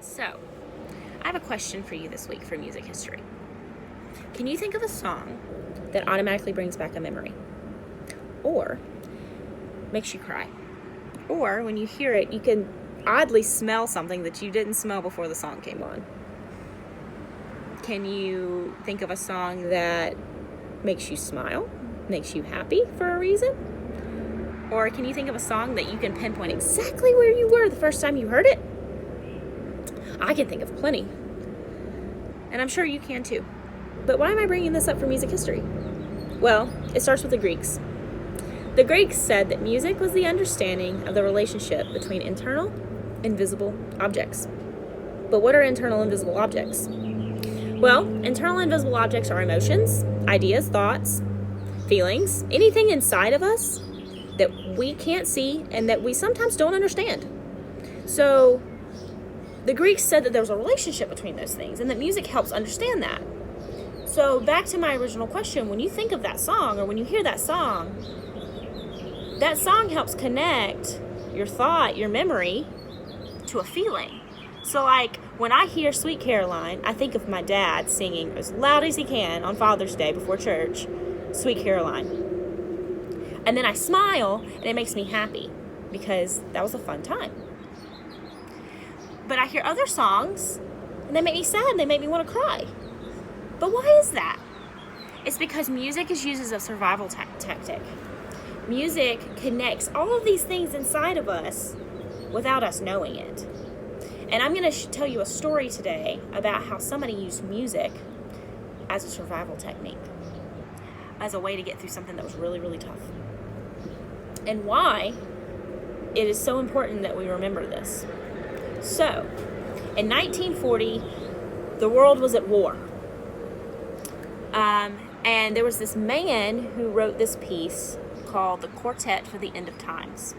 So, I have a question for you this week for music history. Can you think of a song that automatically brings back a memory? Or makes you cry? Or when you hear it, you can oddly smell something that you didn't smell before the song came on? Can you think of a song that makes you smile, makes you happy for a reason? Or can you think of a song that you can pinpoint exactly where you were the first time you heard it? I can think of plenty. And I'm sure you can too. But why am I bringing this up for music history? Well, it starts with the Greeks. The Greeks said that music was the understanding of the relationship between internal and visible objects. But what are internal and visible objects? Well, internal and visible objects are emotions, ideas, thoughts, feelings, anything inside of us that we can't see and that we sometimes don't understand. So, the Greeks said that there was a relationship between those things and that music helps understand that. So, back to my original question, when you think of that song or when you hear that song helps connect your thought, your memory, to a feeling. So, like, when I hear Sweet Caroline, I think of my dad singing as loud as he can on Father's Day before church, Sweet Caroline. And then I smile, and it makes me happy because that was a fun time. But I hear other songs, and they make me sad, and they make me want to cry. But why is that? It's because music is used as a survival tactic. Music connects all of these things inside of us without us knowing it. And I'm going to tell you a story today about how somebody used music as a survival technique, as a way to get through something that was really, really tough. And why it is so important that we remember this. So, in 1940, the world was at war. And there was this man who wrote this piece called the Quartet for the End of Times.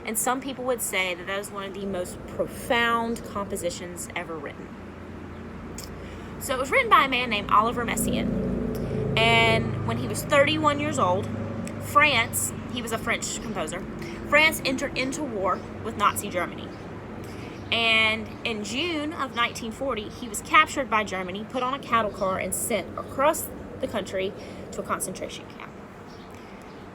And some people would say that that is one of the most profound compositions ever written. So it was written by a man named Oliver Messiaen. And when he was 31 years old, France, he was a French composer, France entered into war with Nazi Germany. And in June of 1940, he was captured by Germany, put on a cattle car, and sent across the country to a concentration camp.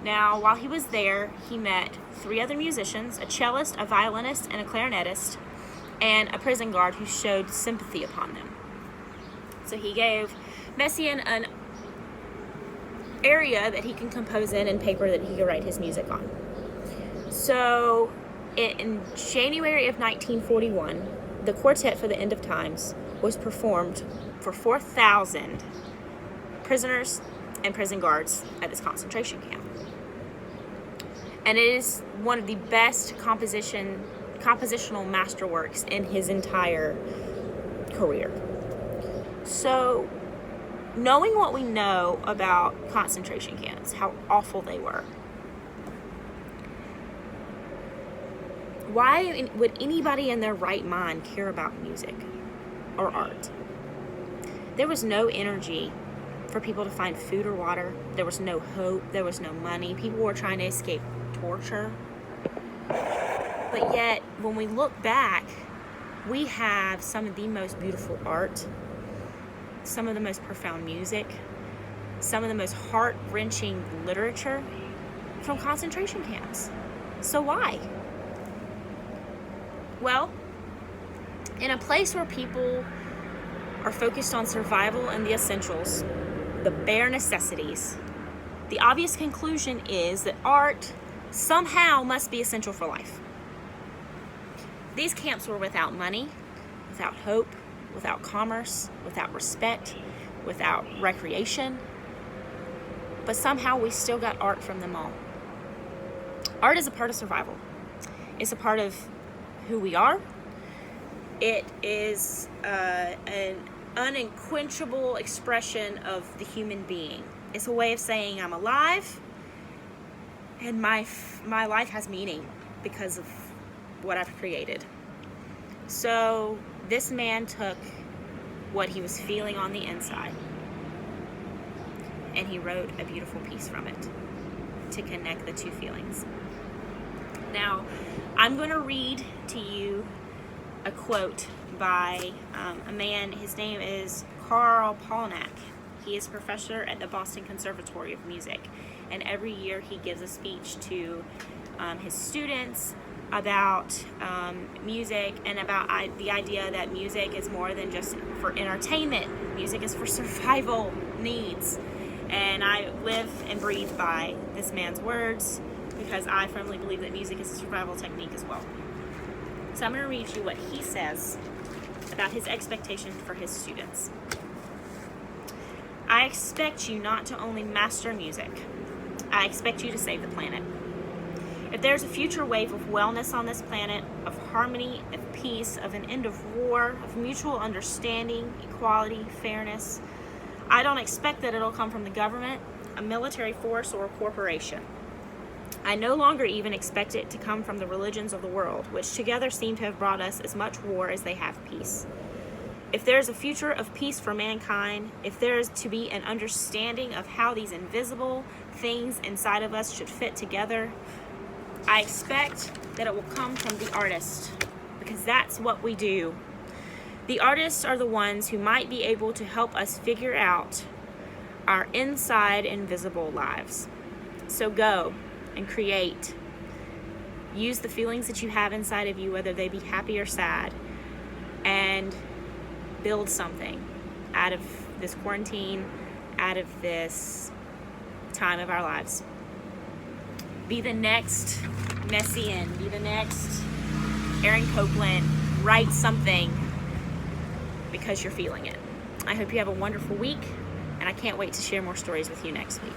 Now, while he was there, he met 3 other musicians, a cellist, a violinist, and a clarinetist, and a prison guard who showed sympathy upon them. So he gave Messiaen an area that he can compose in and paper that he could write his music on. So in January of 1941, the Quartet for the End of Times was performed for 4,000 prisoners and prison guards at this concentration camp. And it is one of the best compositional masterworks in his entire career. So, knowing what we know about concentration camps, how awful they were, why would anybody in their right mind care about music or art? There was no energy for people to find food or water. There was no hope. There was no money. People were trying to escape torture. But yet, when we look back, we have some of the most beautiful art, some of the most profound music, some of the most heart-wrenching literature from concentration camps. So why? Well, in a place where people are focused on survival and the essentials, the bare necessities, the obvious conclusion is that art somehow must be essential for life. These camps were without money, without hope, without commerce, without respect, without recreation, but somehow we still got art from them all. Art is a part of survival. It's a part of who we are. It is an unquenchable expression of the human being. It's a way of saying I'm alive and my life has meaning because of what I've created. So this man took what he was feeling on the inside and he wrote a beautiful piece from it to connect the two feelings. Now, I'm going to read to you a quote by a man. His name is Carl Palnak. He is professor at the Boston Conservatory of Music, and every year he gives a speech to his students about music, and about the idea that music is more than just for entertainment. Music is for survival needs. And I live and breathe by this man's words, because I firmly believe that music is a survival technique as well. So I'm going to read you what he says about his expectation for his students. I expect you not to only master music. I expect you to save the planet. If there's a future wave of wellness on this planet, of harmony, of peace, of an end of war, of mutual understanding, equality, fairness, I don't expect that it'll come from the government, a military force, or a corporation. I no longer even expect it to come from the religions of the world, which together seem to have brought us as much war as they have peace. If there is a future of peace for mankind, if there is to be an understanding of how these invisible things inside of us should fit together, I expect that it will come from the artist, because that's what we do. The artists are the ones who might be able to help us figure out our inside invisible lives. So go and create. Use the feelings that you have inside of you, whether they be happy or sad, and build something out of this quarantine, out of this time of our lives. Be the next Messian, be the next Aaron Copland. Write something because you're feeling it. I hope you have a wonderful week, and I can't wait to share more stories with you next week.